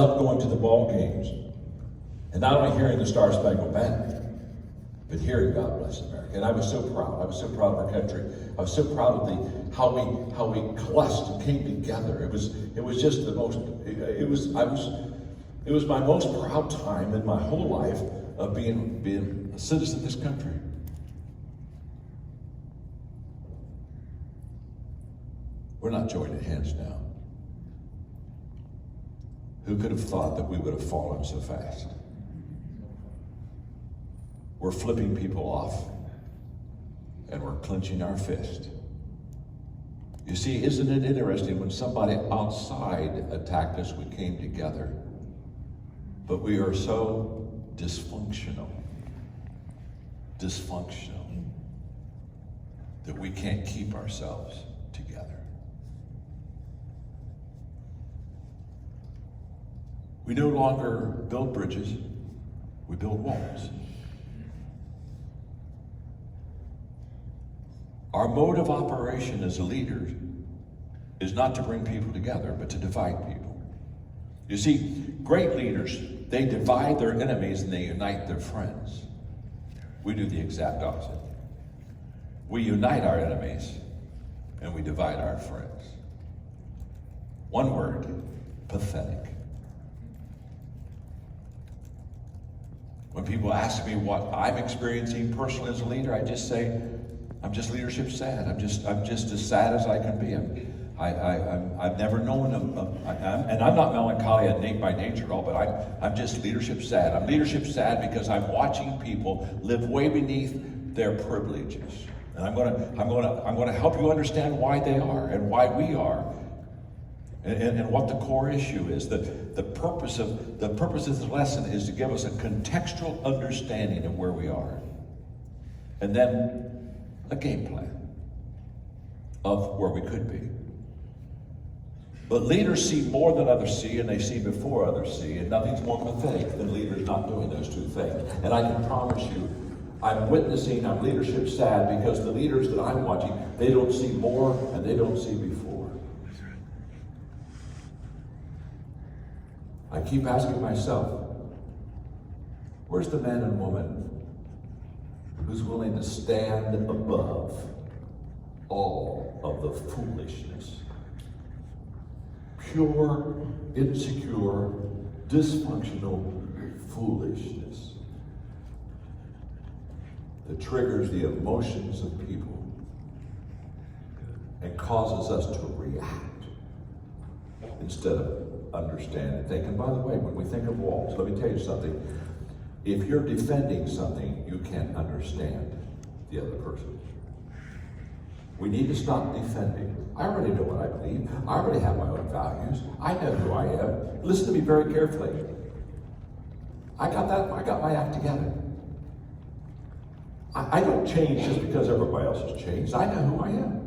Love going to the ball games and not only hearing the Star Spangled Banner, but hearing God Bless America. And I was so proud. I was so proud of our country. I was so proud of how we coalesced and came together. It was just the most. It was my most proud time in my whole life of being a citizen of this country. We're not joining hands now. Who could have thought that we would have fallen so fast? We're flipping people off, and we're clenching our fist. You see, isn't it interesting, when somebody outside attacked us, we came together. But we are so dysfunctional, that we can't keep ourselves together. We no longer build bridges, we build walls. Our mode of operation as leaders is not to bring people together, but to divide people. You see, great leaders, they divide their enemies and they unite their friends. We do the exact opposite. We unite our enemies and we divide our friends. One word: pathetic. When people ask me what I'm experiencing personally as a leader, I just say, I'm just leadership sad. I'm just as sad as I can be. I've never known and I'm not melancholy by nature at all, but I'm just leadership sad. I'm leadership sad because I'm watching people live way beneath their privileges, and I'm going to help you understand why they are and why we are, and what the core issue is. The purpose of this lesson is to give us a contextual understanding of where we are, and then a game plan of where we could be. But leaders see more than others see, and they see before others see, and nothing's more pathetic than leaders not doing those two things. And I can promise you, I'm leadership sad, because the leaders that I'm watching, they don't see more and they don't see before. I keep asking myself, where's the man and woman who's willing to stand above all of the foolishness, pure, insecure, dysfunctional foolishness that triggers the emotions of people and causes us to react instead of understand and think? And by the way, when we think of walls, let me tell you something. If you're defending something, you can't understand the other person. We need to stop defending. I already know what I believe. I already have my own values. I know who I am. Listen to me very carefully. I got my act together. I don't change just because everybody else has changed. I know who I am.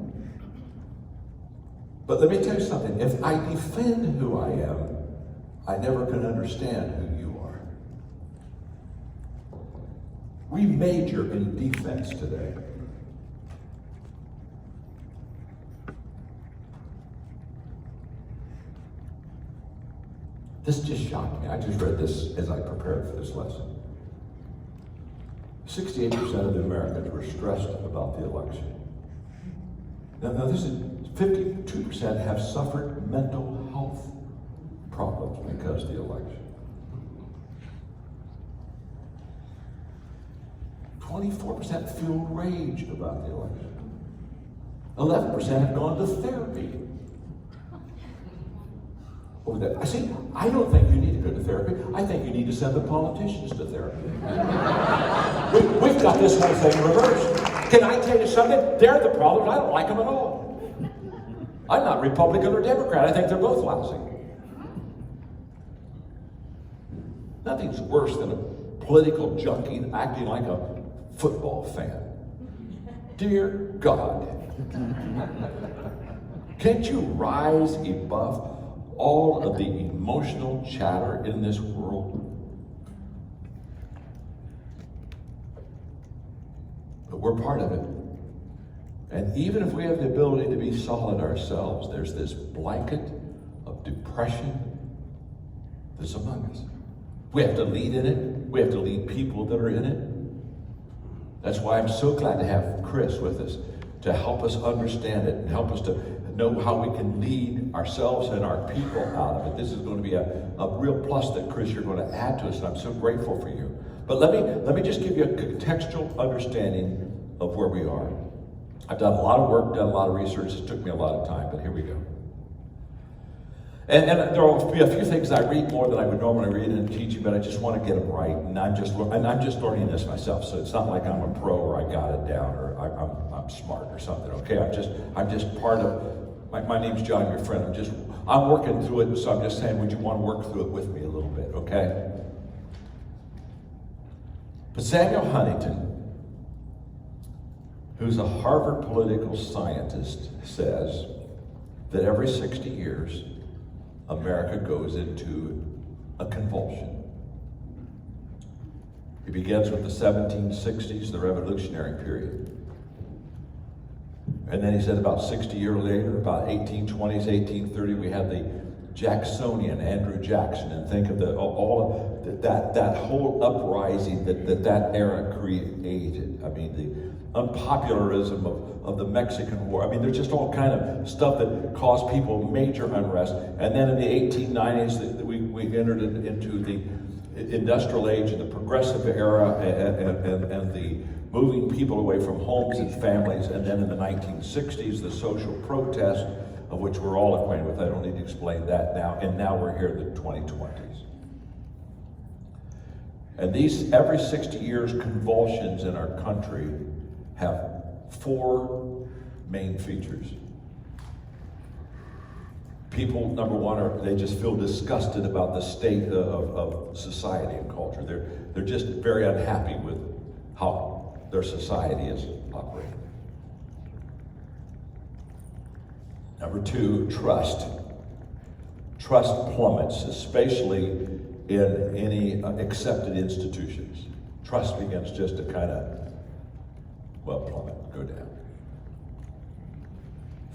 But let me tell you something. If I defend who I am, I never can understand who you are. We major in defense today. This just shocked me. I just read this as I prepared for this lesson. 68% of the Americans were stressed about the election. Now this is 52% have suffered mental health problems because of the election. 24% feel rage about the election. 11% have gone to therapy. Over that. I don't think you need to go to therapy. I think you need to send the politicians to therapy. We've got this whole thing reversed. Can I tell you something? They're the problem. I don't like them at all. I'm not Republican or Democrat. I think they're both lousy. Nothing's worse than a political junkie acting like a football fan. Dear God, can't you rise above all of the emotional chatter in this world? But we're part of it. And even if we have the ability to be solid ourselves, there's this blanket of depression that's among us. We have to lead in it. We have to lead people that are in it. That's why I'm so glad to have Chris with us to help us understand it and help us to know how we can lead ourselves and our people out of it. This is going to be a real plus that, Chris, you're going to add to us, and I'm so grateful for you. But let me just give you a contextual understanding of where we are. I've done a lot of work, done a lot of research. It took me a lot of time, but here we go. And there will be a few things I read more than I would normally read in teaching, but I just want to get them right. And I'm just learning this myself, so it's not like I'm a pro or I got it down or I'm smart or something. Okay, I'm just part of. My name's John, your friend. I'm working through it, and so I'm just saying, would you want to work through it with me a little bit? Okay. But Samuel Huntington, who's a Harvard political scientist, says that every 60 years, America goes into a convulsion. It begins with the 1760s, the Revolutionary period. And then he said about 60 years later, about 1820s, 1830, we had the Jacksonian, Andrew Jackson, and think of that whole uprising that era created. I mean, the unpopularism of the Mexican War. I mean, there's just all kind of stuff that caused people major unrest. And then in the 1890s, we entered into the industrial age and the progressive era and the moving people away from homes and families. And then in the 1960s, the social protest, of which we're all acquainted with. I don't need to explain that now. And now we're here in the 2020s. And these every 60 years convulsions in our country have four main features. People, number one, they just feel disgusted about the state of society and culture. They're just very unhappy with how their society is operating. Number two, trust. Trust plummets, especially in any accepted institutions. Trust begins just to kind of, plummet, go down.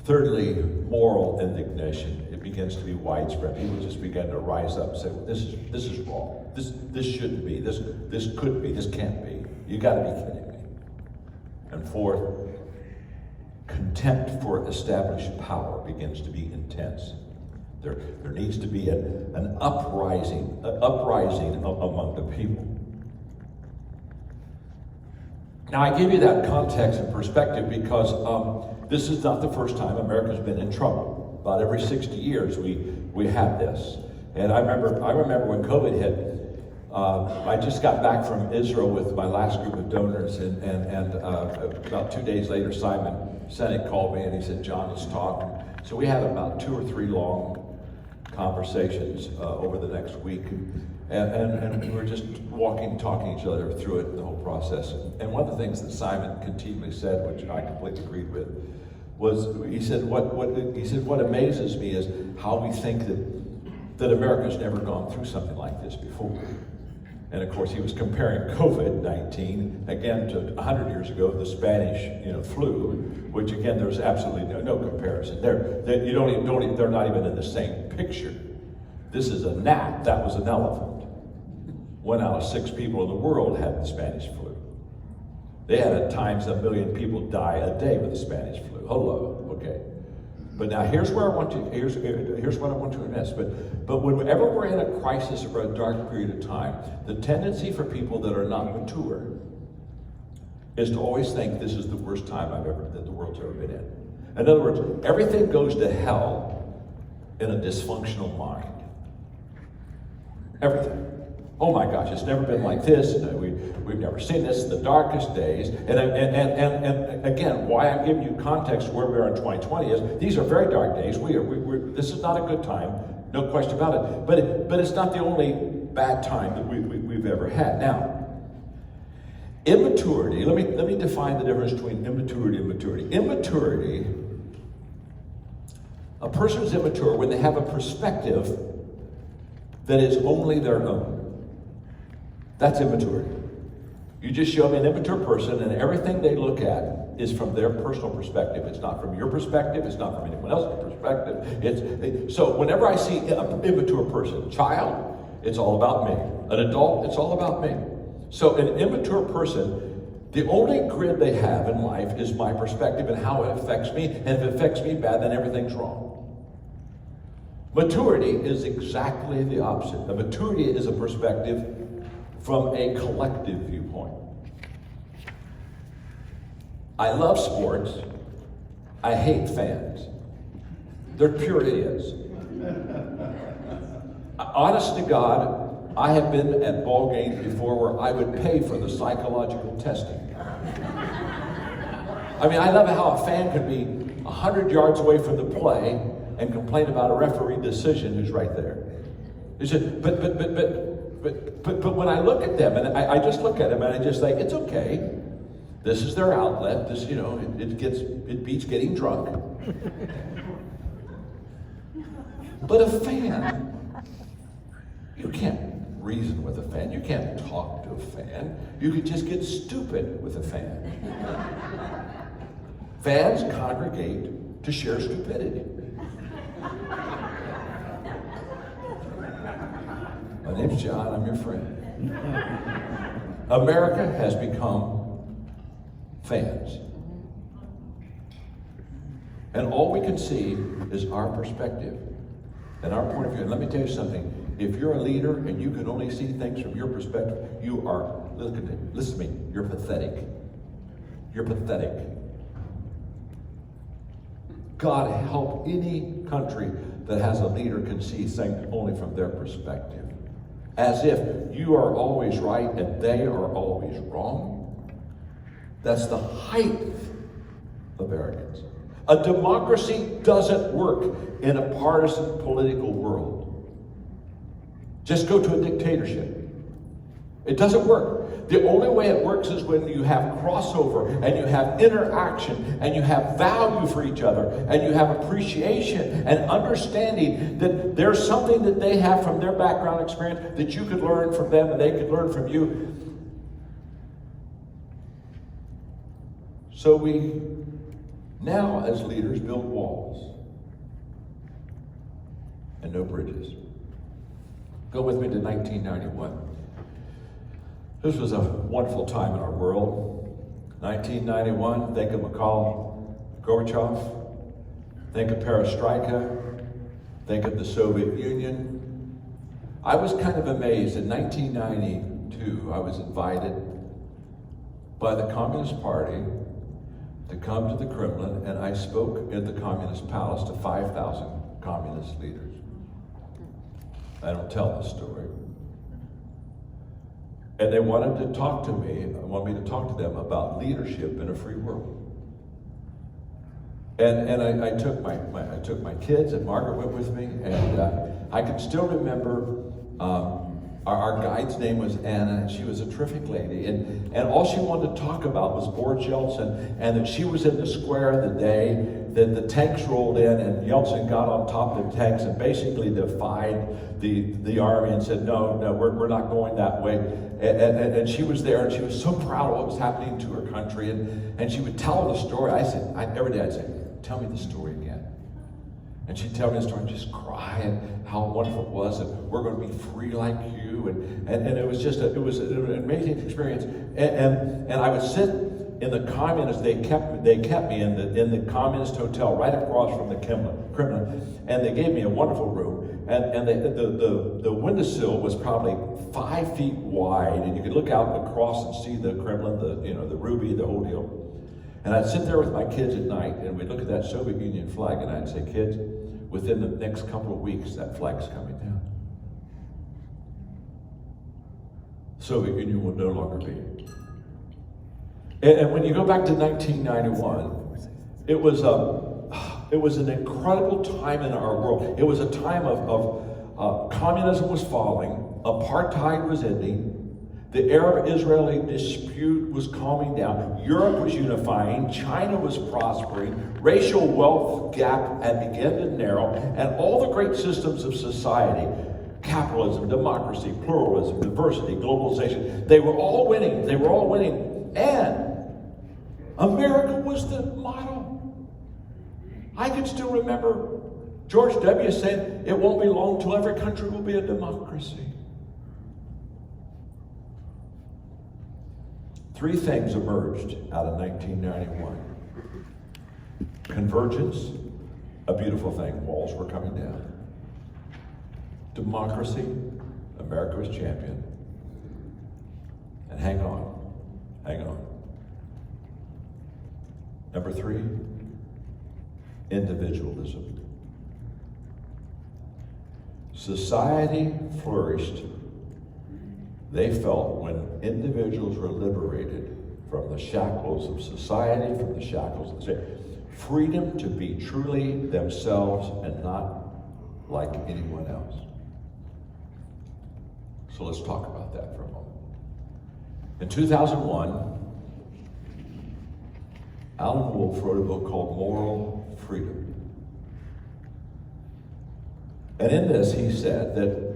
Thirdly, moral indignation. It begins to be widespread. People just begin to rise up and say, well, this is wrong. This shouldn't be. This couldn't be. This can't be. You got to be kidding me. And fourth, contempt for established power begins to be intense. There needs to be an uprising among the people. Now, I give you that context and perspective because this is not the first time America's been in trouble. About every 60 years, we have this. And I remember when COVID hit. I just got back from Israel with my last group of donors, and about 2 days later, Simon Sinek called me and he said, "John, let's talk." So we had about 2 or 3 long conversations over the next week, and we were just talking each other through it, the whole process. And one of the things that Simon continually said, which I completely agreed with, was he said, what amazes me is how we think that America's never gone through something like this before. And of course, he was comparing COVID-19 again to 100 years ago, the Spanish, flu, which again, there's absolutely no comparison. They're not even in the same picture. This is a gnat. That was an elephant. 1 out of 6 people in the world had the Spanish flu. They had at times 1 million people die a day with the Spanish flu. Hello, okay. But now here's what I want to address. But whenever we're in a crisis or a dark period of time, the tendency for people that are not mature is to always think this is the worst time that the world's ever been in. In other words, everything goes to hell in a dysfunctional mind. Everything. Oh my gosh, it's never been like this. We've never seen this in the darkest days. And again, why I'm giving you context where we are in 2020 is these are very dark days. This is not a good time, no question about it. But it's not the only bad time that we've ever had. Now, immaturity. Let me define the difference between immaturity and maturity. Immaturity. A person is immature when they have a perspective that is only their own. That's immaturity. You just show me an immature person and everything they look at is from their personal perspective. It's not from your perspective. It's not from anyone else's perspective. So whenever I see an immature person, child, it's all about me. An adult, it's all about me. So an immature person, the only grid they have in life is my perspective and how it affects me. And if it affects me bad, then everything's wrong. Maturity is exactly the opposite. A maturity is a perspective from a collective viewpoint. I love sports. I hate fans. They're pure idiots. Honest to God, I have been at ball games before where I would pay for the psychological testing. I mean, I love how a fan could be 100 yards away from the play and complain about a referee decision who's right there. But when I look at them, and I just look at them and I just think, it's okay. This is their outlet. This, it beats getting drunk. But a fan, you can't reason with a fan. You can't talk to a fan. You could just get stupid with a fan. Fans congregate to share stupidity. My name's John, I'm your friend. America has become fans. And all we can see is our perspective and our point of view. And let me tell you something. If you're a leader and you can only see things from your perspective, you are, listen to me, you're pathetic. You're pathetic. God help any country that has a leader can see things only from their perspective. As if you are always right and they are always wrong. That's the height of arrogance. A democracy doesn't work in a partisan political world. Just go to a dictatorship. It doesn't work. The only way it works is when you have crossover and you have interaction and you have value for each other and you have appreciation and understanding that there's something that they have from their background experience that you could learn from them and they could learn from you. So we now as leaders build walls and no bridges. Go with me to 1991. This was a wonderful time in our world. 1991, think of Mikhail Gorbachev, think of Perestroika, think of the Soviet Union. I was kind of amazed. In 1992, I was invited by the Communist Party to come to the Kremlin, and I spoke at the Communist Palace to 5,000 communist leaders. I don't tell this story. And they wanted me to talk to them about leadership in a free world. And I took my kids, and Margaret went with me, and I can still remember our guide's name was Anna, and she was a terrific lady, and all she wanted to talk about was Boris Yeltsin, and that she was in the square the day that the tanks rolled in, and Yeltsin got on top of the tanks and basically defied the army and said, no, we're not going that way. And she was there, and she was so proud of what was happening to her country, and she would tell her the story. Every day I'd say, tell me the story again. And she'd tell me the story and just cry and how wonderful it was, and we're going to be free like you. And it was just it was an amazing experience. And I would sit in the communist, they kept me in the communist hotel right across from the Kremlin, and they gave me a wonderful room. And the windowsill was probably 5 feet wide, and you could look out across and see the Kremlin, the ruby, the whole deal. And I'd sit there with my kids at night, and we'd look at that Soviet Union flag, and I'd say, kids, within the next couple of weeks, that flag's coming down. The Soviet Union will no longer be. And when you go back to 1991, it was an incredible time in our world. It was a time of communism was falling, apartheid was ending, the Arab-Israeli dispute was calming down, Europe was unifying, China was prospering, racial wealth gap had begun to narrow, and all the great systems of society, capitalism, democracy, pluralism, diversity, globalization, they were all winning. And America was the model. I can still remember George W. saying, it won't be long till every country will be a democracy. Three things emerged out of 1991. Convergence, a beautiful thing. Walls were coming down. Democracy, America was champion. And hang on, hang on. Number three, individualism. Society flourished, they felt, when individuals were liberated from the shackles of society, from the shackles of the state. Freedom to be truly themselves and not like anyone else. So let's talk about that for a moment. In 2001, Alan Wolf wrote a book called Moral Freedom. And in this, he said that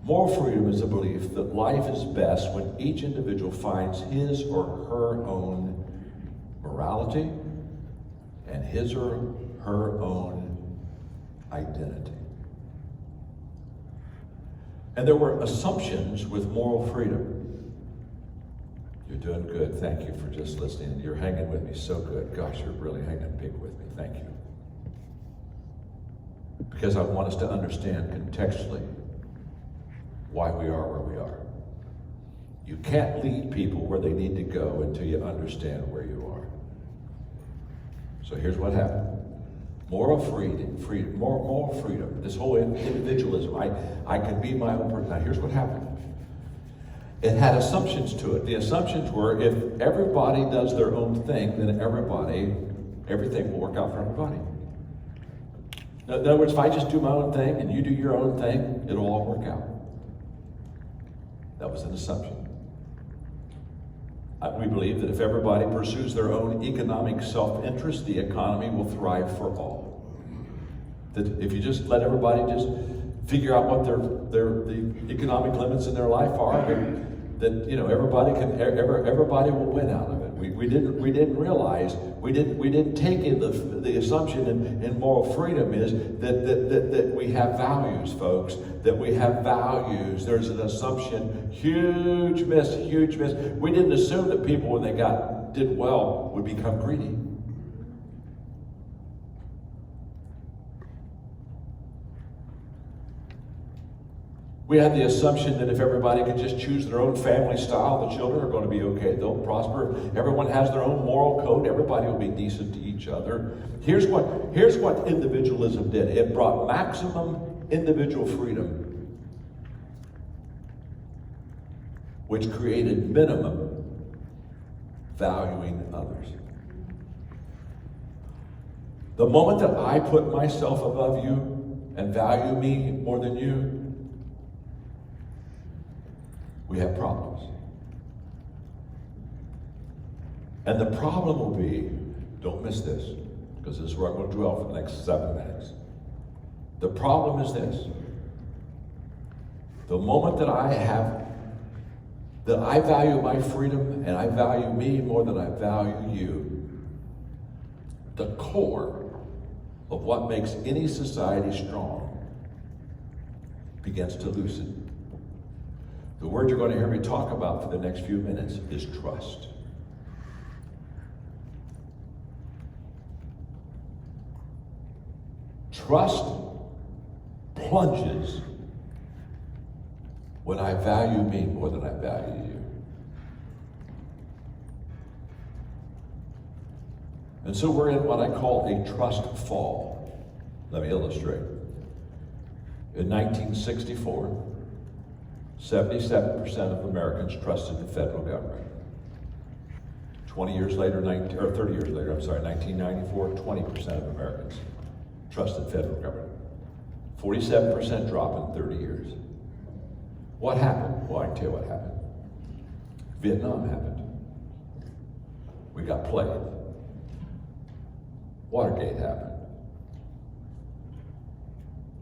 moral freedom is a belief that life is best when each individual finds his or her own morality and his or her own identity. And there were assumptions with moral freedom. You're doing good. Thank you for just listening. You're hanging with me so good. Gosh, you're really hanging big with me. Thank you. Because I want us to understand contextually why we are where we are. You can't lead people where they need to go until you understand where you are. So here's what happened. Moral freedom, this whole individualism. I can be my own person. Now here's what happened. It had assumptions to it. The assumptions were, if everybody does their own thing, then everything will work out for everybody. In other words, if I just do my own thing and you do your own thing, it'll all work out. That was an assumption. We believe that if everybody pursues their own economic self-interest, the economy will thrive for all. That if you just let everybody just figure out what the economic limits in their life are, that everybody will win out of it. We didn't realize, we didn't take in the assumption in moral freedom is that we have values, folks. That we have values. There's an assumption, huge miss. We didn't assume that people, when they did well, would become greedy. We had the assumption that if everybody could just choose their own family style, the children are going to be okay. They'll prosper. Everyone has their own moral code. Everybody will be decent to each other. Here's what individualism did. It brought maximum individual freedom, which created minimum valuing others. The moment that I put myself above you and value me more than you, we have problems. And the problem will be, don't miss this, because this is where I'm going to dwell for the next 7 minutes. The problem is this. The moment that I value my freedom and I value me more than I value you, the core of what makes any society strong begins to loosen. The word you're going to hear me talk about for the next few minutes is trust. Trust plunges when I value me more than I value you. And so we're in what I call a trust fall. Let me illustrate. In 1964, 77% of Americans trusted the federal government. 30 years later, 1994, 20% of Americans trusted federal government. 47% drop in 30 years. What happened? Well, I can tell you what happened. Vietnam happened. We got played. Watergate happened.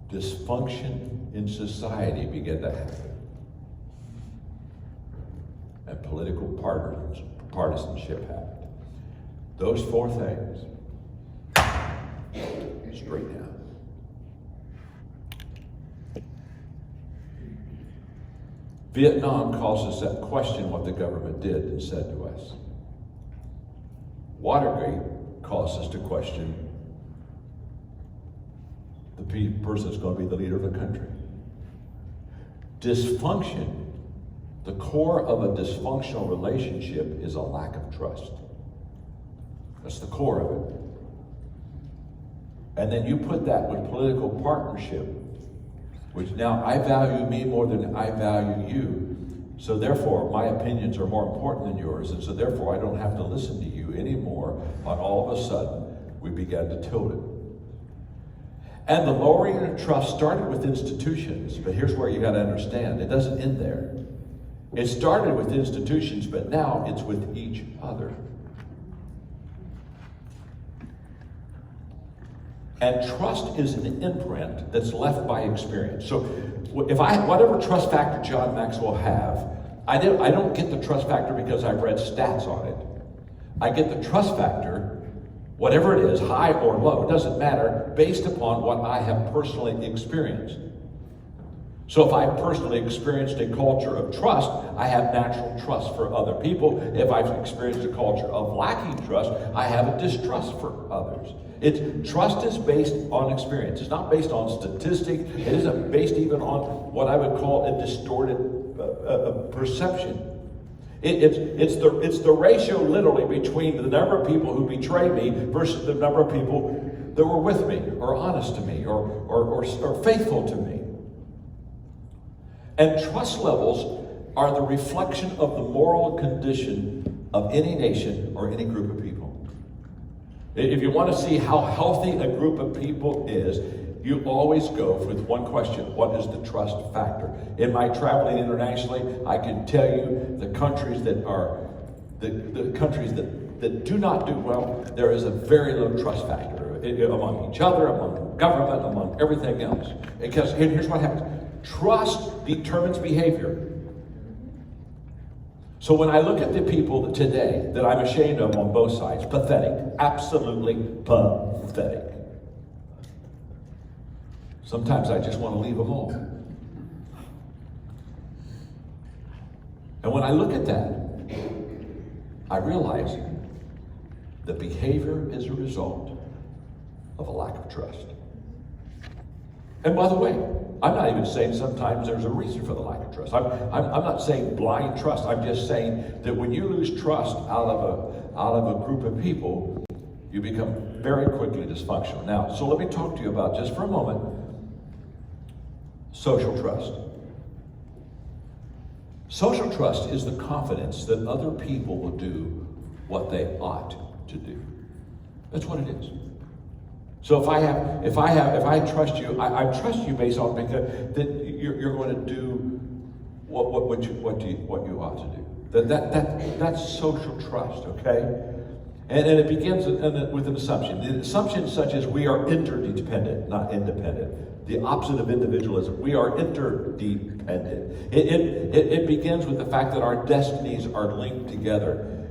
Dysfunction in society began to happen. And political partisanship happened. Those four things, straight down. Vietnam causes us to question what the government did and said to us. Watergate caused us to question the person that's going to be the leader of the country. Dysfunction, the core of a dysfunctional relationship is a lack of trust. That's the core of it. And then you put that with political partnership, which now I value me more than I value you. So therefore, my opinions are more important than yours. And so therefore, I don't have to listen to you anymore. And all of a sudden, we began to tilt it. And the lowering of trust started with institutions. But here's where you got to understand. It doesn't end there. It started with institutions, but now it's with each other. And trust is an imprint that's left by experience. So if whatever trust factor John Maxwell have, I don't get the trust factor because I've read stats on it. I get the trust factor, whatever it is, high or low, it doesn't matter, based upon what I have personally experienced. So if I've personally experienced a culture of trust, I have natural trust for other people. If I've experienced a culture of lacking trust, I have a distrust for others. Trust is based on experience. It's not based on statistic. It isn't based even on what I would call a distorted perception. It's the ratio literally between the number of people who betrayed me versus the number of people that were with me or honest to me or faithful to me. And trust levels are the reflection of the moral condition of any nation or any group of people. If you want to see how healthy a group of people is, you always go with one question: what is the trust factor? In my traveling internationally, I can tell you the countries that are the countries that do not do well, there is a very low trust factor among each other, among government, among everything else. Because here's what happens: trust determines behavior. So when I look at the people today that I'm ashamed of on both sides, pathetic, absolutely pathetic. Sometimes I just want to leave them all. And when I look at that, I realize the behavior is a result of a lack of trust. And by the way, I'm not even saying sometimes there's a reason for the lack of trust. I'm not saying blind trust. I'm just saying that when you lose trust out of a group of people, you become very quickly dysfunctional. Now, so let me talk to you about, just for a moment, social trust. Social trust is the confidence that other people will do what they ought to do. That's what it is. So if I trust you, I trust you based on because that you're going to do what you ought to do. That's social trust, okay? And it begins with an assumption. The assumption such as we are interdependent, not independent. The opposite of individualism. We are interdependent. It begins with the fact that our destinies are linked together.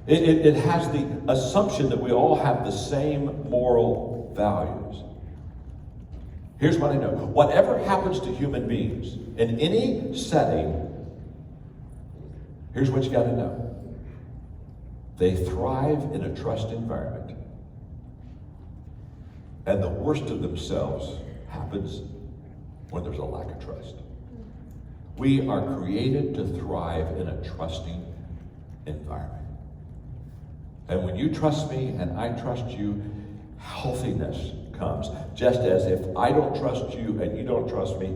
It has the assumption that we all have the same moral values. Here's what I know. Whatever happens to human beings in any setting, here's what you got to know. They thrive in a trust environment. And the worst of themselves happens when there's a lack of trust. We are created to thrive in a trusting environment. And when you trust me and I trust you, healthiness comes. Just as if I don't trust you and you don't trust me,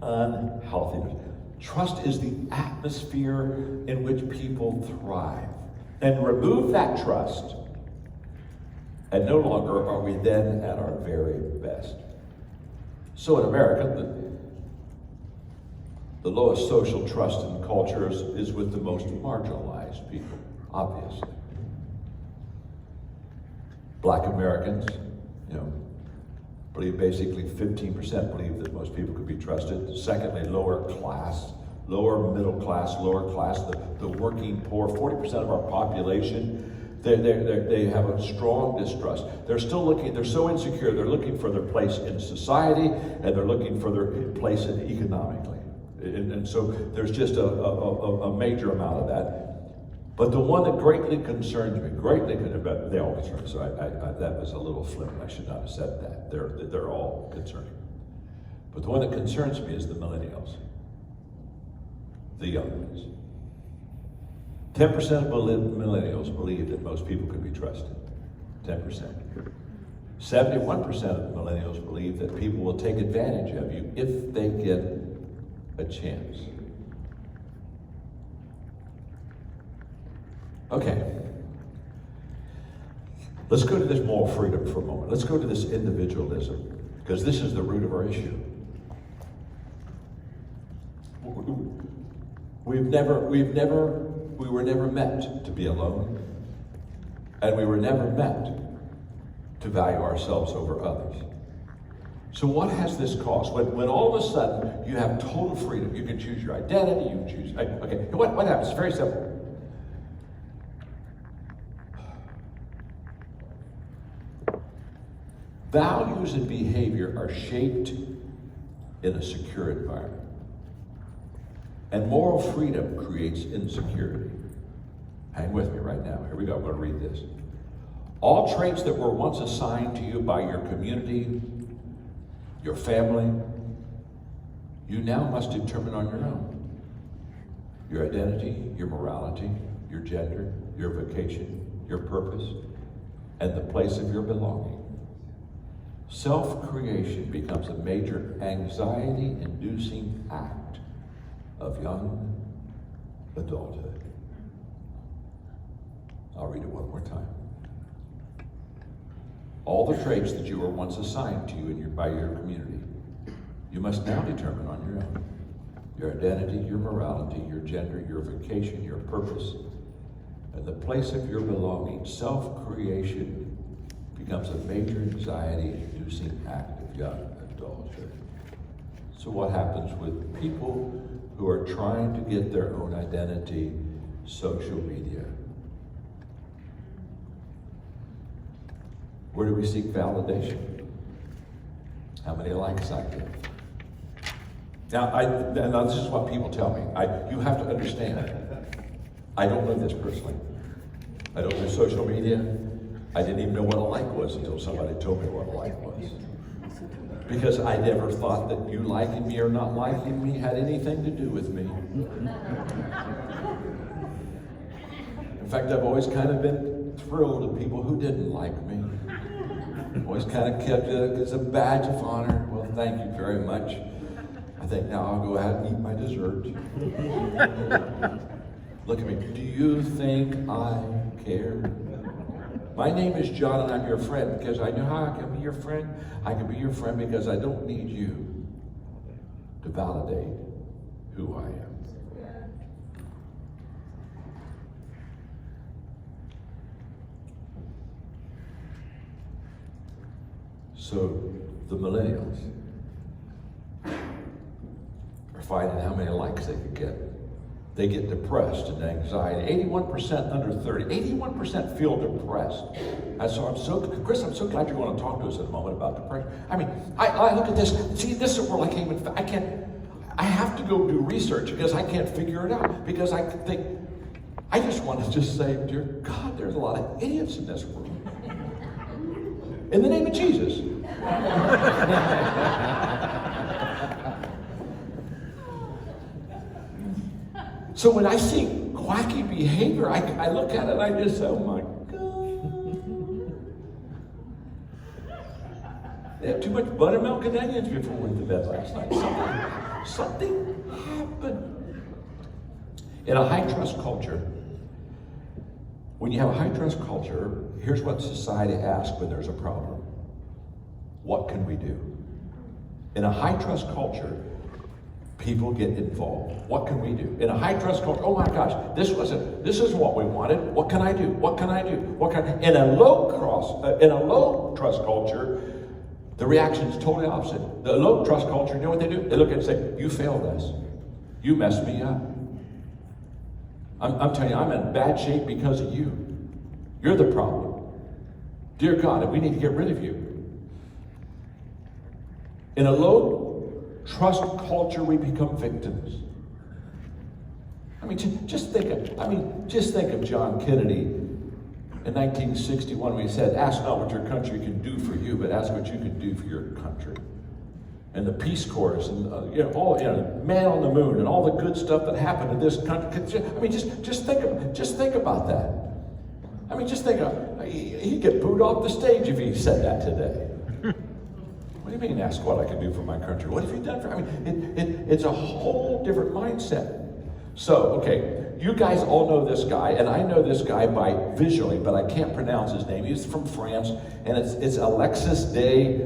unhealthiness. Trust is the atmosphere in which people thrive. And remove that trust, and no longer are we then at our very best. So in America, the lowest social trust in cultures is with the most marginalized people, obviously. Black Americans, believe basically 15% believe that most people could be trusted. Secondly, lower middle class, the working poor, 40% of our population, they have a strong distrust. They're so insecure, they're looking for their place in society, and they're looking for their place economically. And so there's just a major amount of that. But the one that greatly concerns me, they all concern me, so that was a little flippant. I should not have said that. They're all concerning. But the one that concerns me is the millennials, the young ones. 10% of millennials believe that most people can be trusted. 10%. 71% of millennials believe that people will take advantage of you if they get a chance. Okay. Let's go to this moral freedom for a moment. Let's go to this individualism, because this is the root of our issue. We were never meant to be alone, and we were never meant to value ourselves over others. So what has this cost? When all of a sudden you have total freedom, you can choose your identity, you can choose, okay, what happens? It's very simple. Values and behavior are shaped in a secure environment. And moral freedom creates insecurity. Hang with me right now. Here we go. I'm going to read this. All traits that were once assigned to you by your community, your family, you now must determine on your own. Your identity, your morality, your gender, your vocation, your purpose, and the place of your belonging. Self-creation becomes a major anxiety-inducing act of young adulthood. I'll read it one more time. All the traits that you were once assigned to you by your community, you must now determine on your own. Your identity, your morality, your gender, your vocation, your purpose, and the place of your belonging. Self-creation becomes a major anxiety-inducing act of young adulthood. So what happens with people who are trying to get their own identity? Social media. Where do we seek validation? How many likes I get? Now, this is what people tell me. You have to understand, I don't know this personally. I don't do social media. I didn't even know what a like was until somebody told me what a like was. Because I never thought that you liking me or not liking me had anything to do with me. In fact, I've always kind of been thrilled at people who didn't like me. Always kind of kept it as a badge of honor. Well, thank you very much. I think now I'll go out and eat my dessert. Look at me. Do you think I care? My name is John and I'm your friend because I know how I can be your friend. I can be your friend because I don't need you to validate who I am. So the millennials are finding how many likes they could get. They get depressed and anxiety. 81% under 30. 81% feel depressed. And so Chris, I'm so glad you're going to talk to us in a moment about depression. I mean, I look at this. See, this is where I have to go do research because I can't figure it out. Because I think, I just want to just say, dear God, there's a lot of idiots in this world. In the name of Jesus. So when I see wacky behavior, I look at it and I just say, oh my God. They had too much buttermilk and onions before we went to bed last night. Something happened. In a high-trust culture, when you have a high-trust culture, here's what society asks when there's a problem. What can we do? In a high-trust culture, people get involved. What can we do? In a high-trust culture, oh my gosh, this is what we wanted. What can I do? What can I do? In a low-trust culture, the reaction is totally opposite. The low-trust culture, you know what they do? They look at it and say, you failed us. You messed me up. I'm telling you, I'm in bad shape because of you. You're the problem. Dear God, we need to get rid of you. In a low trust culture, we become victims. I mean, just think of John Kennedy in 1961 when he said, "Ask not what your country can do for you, but ask what you can do for your country." And the Peace Corps and Man on the Moon and all the good stuff that happened in this country. I mean, just think about that. I mean, just think he'd get booed off the stage if he said that today. What do you mean, ask what I can do for my country? What have you done for? I mean, it's a whole different mindset. So, okay, you guys all know this guy, and I know this guy visually, but I can't pronounce his name. He's from France, and it's Alexis de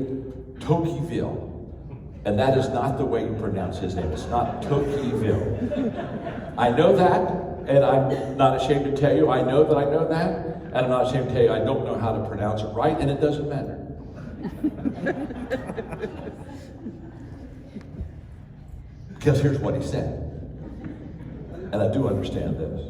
Tocqueville. And that is not the way you pronounce his name. It's not Tocqueville. I know that, and I'm not ashamed to tell you I know that, and I'm not ashamed to tell you I don't know how to pronounce it right, and it doesn't matter. Because here's what he said. And I do understand this.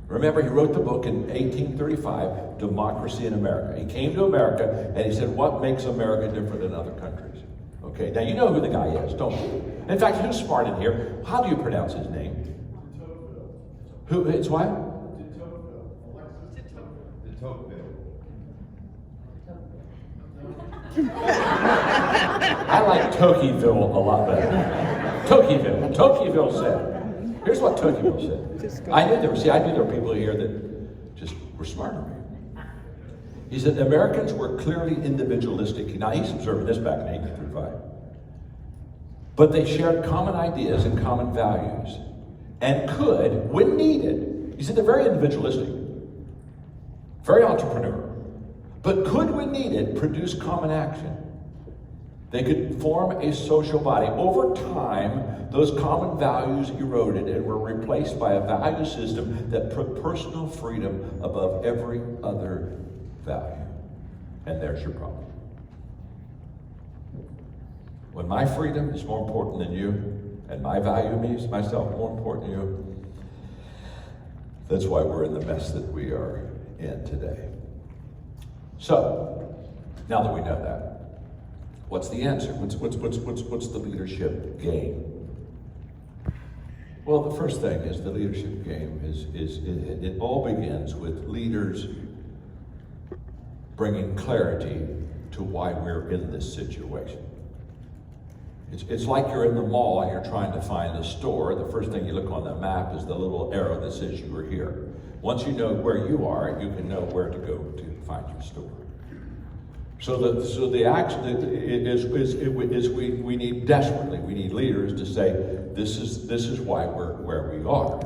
Remember, he wrote the book in 1835, Democracy in America. He came to America and he said, what makes America different than other countries? Okay, now you know who the guy is, don't you? In fact, who's smart in here? How do you pronounce his name? Who? It's what? I like Tocqueville a lot better. Tocqueville said. Here's what Tocqueville said. I knew there were people here that just were smarter than me. He said, Americans were clearly individualistic. Now, he's observing this back in 1835. But they shared common ideas and common values and could, when needed, he said they're very individualistic, very entrepreneurial, but could, when needed, produce common action. They could form a social body. Over time, those common values eroded and were replaced by a value system that put personal freedom above every other value. And there's your problem. When my freedom is more important than you, and my value means myself more important than you, that's why we're in the mess that we are in today. So, now that we know that, what's the answer? What's the leadership game? Well, the first thing is the leadership game it all begins with leaders bringing clarity to why we're in this situation. It's like you're in the mall and you're trying to find a store. The first thing you look on the map is the little arrow that says you are here. Once you know where you are, you can know where to go to find your store. So the action is we need desperately, we need leaders to say, this is why we're where we are.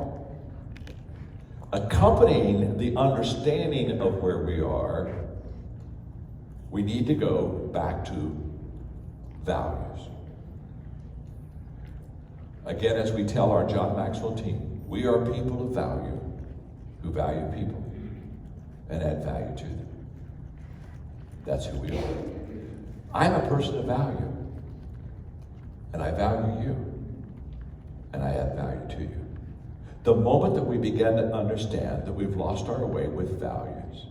Accompanying the understanding of where we are, we need to go back to values. Again, as we tell our John Maxwell team, we are people of value who value people and add value to them. That's who we are. I'm a person of value, and I value you, and I add value to you. The moment that we begin to understand that we've lost our way with values,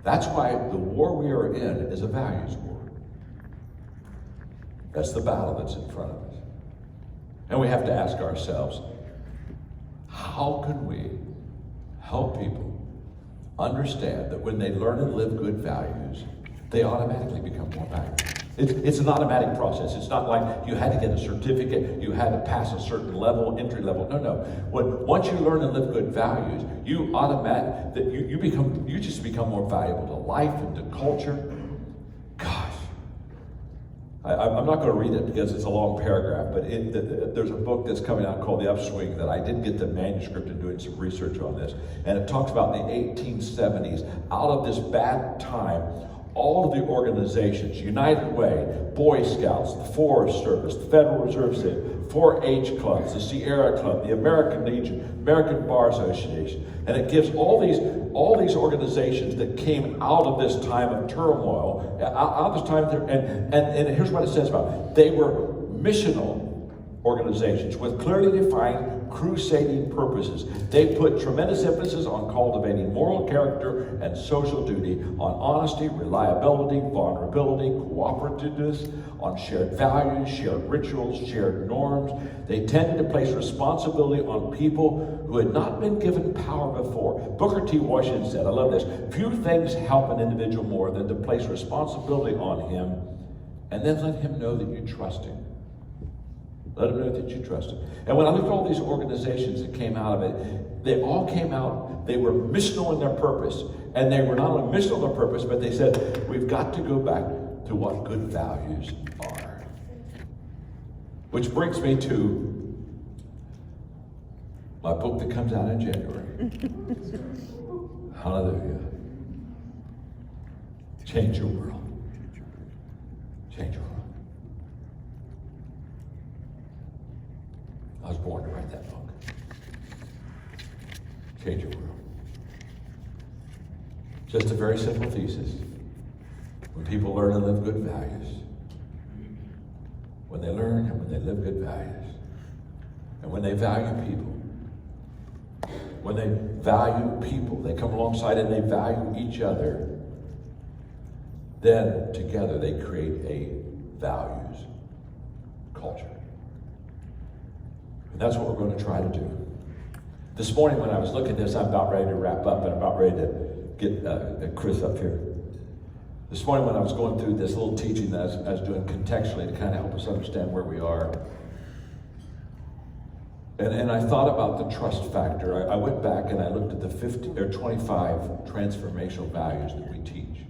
that's why the war we are in is a values war. That's the battle that's in front of us. And we have to ask ourselves, how can we help people understand that when they learn and live good values, they automatically become more valuable? It's an automatic process. It's not like you had to get a certificate, you had to pass a certain level, entry level. No. Once you learn and live good values, you just become more valuable to life and to culture. Gosh. I'm not going to read it because it's a long paragraph, but there's a book that's coming out called The Upswing that I did get the manuscript and doing some research on this. And it talks about in the 1870s, out of this bad time, all of the organizations, United Way, Boy Scouts, the Forest Service, the Federal Reserve System, 4-H clubs, the Sierra Club, the American Legion, American Bar Association, and it gives all these organizations that came out of this time of turmoil, out of this time, and here's what it says about it. They were missional organizations with clearly defined crusading purposes. They put tremendous emphasis on cultivating moral character and social duty, on honesty, reliability, vulnerability, cooperativeness, on shared values, shared rituals, shared norms. They tended to place responsibility on people who had not been given power before. Booker T. Washington said, I love this, few things help an individual more than to place responsibility on him and then let him know that you trust him. Let him know that you trust him. And when I looked at all these organizations that came out of it, they all came out, they were missional in their purpose. And they were not only missional in their purpose, but they said, we've got to go back to what good values are. Which brings me to my book that comes out in January. Hallelujah. Change your world. Change your world. I was born to write that book. Change your world. Just a very simple thesis. When people learn and live good values, when they learn and when they live good values, and when they value people, they come alongside and they value each other, then together they create a values culture. And that's what we're going to try to do. This morning when I was looking at this, I'm about ready to wrap up and I'm about ready to get Chris up here. This morning when I was going through this little teaching that I was doing contextually to kind of help us understand where we are, and I thought about the trust factor. I went back and I looked at the 25 transformational values that we teach.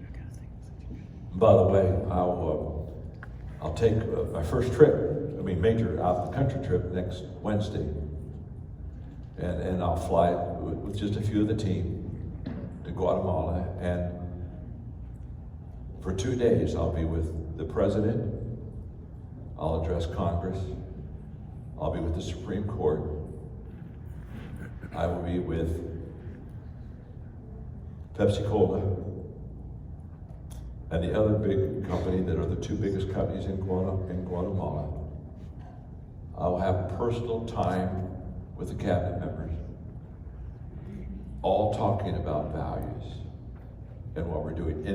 By the way, I'll take my first major out the country trip next Wednesday. And I'll fly with just a few of the team to Guatemala. And for 2 days, I'll be with the president. I'll address Congress. I'll be with the Supreme Court. I will be with Pepsi-Cola and the other big company that are the two biggest companies in Guatemala. I'll have personal time with the cabinet members, all talking about values and what we're doing.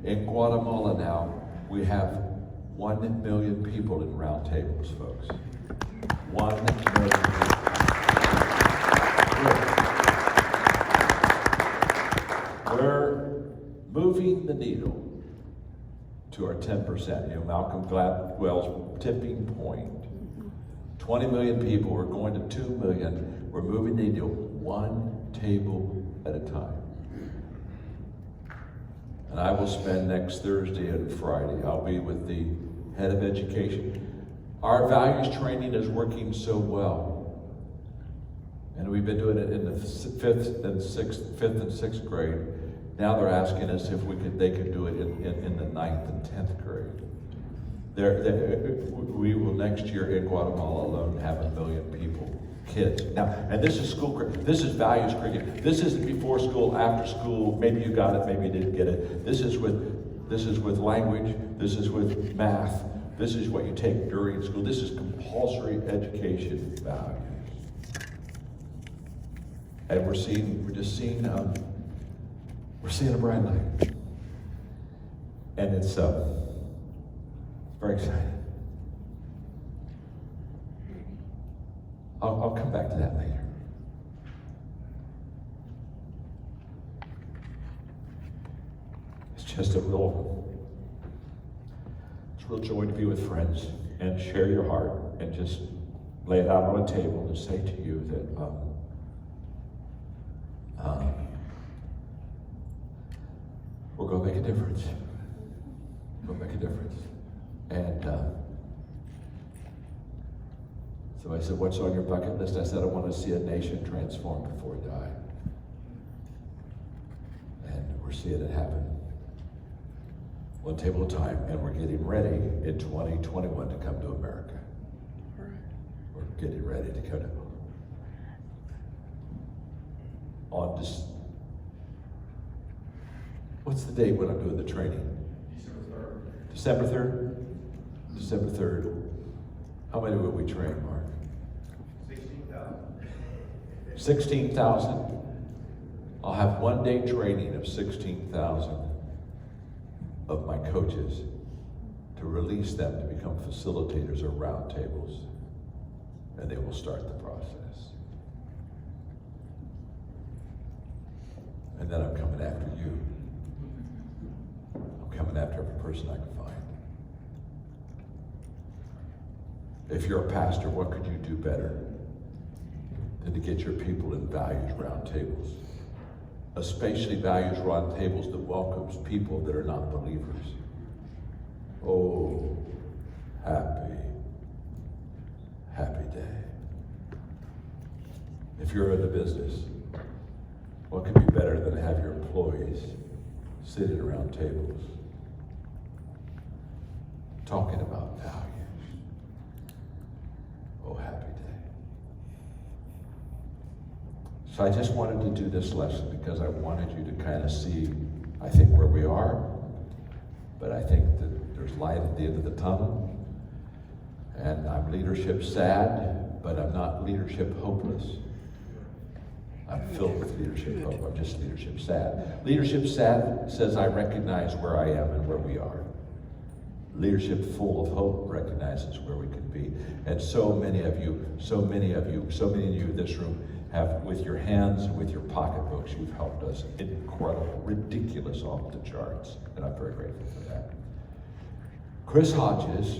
In Guatemala now, we have 1 million people in round tables, folks. 1 million people. We're moving the needle to our 10%. Malcolm Gladwell's tipping point. 20 million people, we're going to 2 million. We're moving the needle 1 table at a time. And I will spend next Thursday and Friday, I'll be with the head of education. Our values training is working so well. And we've been doing it in the fifth and sixth grade. Now they're asking us if they could do it in the 9th and 10th grade. We will next year in Guatemala alone have 1 million people, kids. Now, and this is school, this is values curriculum. This isn't before school, after school. Maybe you got it, maybe you didn't get it. This is with language. This is with math. This is what you take during school. This is compulsory education values. And we're seeing a bright light. And it's very exciting. I'll come back to that later. It's just a real joy to be with friends and share your heart and just lay it out on a table and say to you that we're going to make a difference. We're going to make a difference. And so I said, what's on your bucket list? I said, I want to see a nation transformed before I die. And we're seeing it happen. 1 table at a time, and we're getting ready in 2021 to come to America. We're getting ready to come to what's the date when I'm doing the training? December 3rd? December 3rd. How many will we train, Mark? 16,000. I'll have one-day training of 16,000 of my coaches to release them to become facilitators of round tables. And they will start the process. And then I'm coming after you. I'm coming after every person I can find. If you're a pastor, what could you do better than to get your people in values round tables? Especially values round tables that welcomes people that are not believers. Oh, happy day. If you're in a business, what could be better than to have your employees sitting around tables talking about values? Oh, happy day. So I just wanted to do this lesson because I wanted you to kind of see, I think, where we are, but I think that there's light at the end of the tunnel. And I'm leadership sad, but I'm not leadership hopeless. I'm filled with leadership hope. I'm just leadership sad. Leadership sad says I recognize where I am and where we are. Leadership full of hope recognizes where we can be. And so many of you in this room have, with your hands and with your pocketbooks, you've helped us. Incredible, ridiculous, off the charts. And I'm very grateful for that. Chris Hodges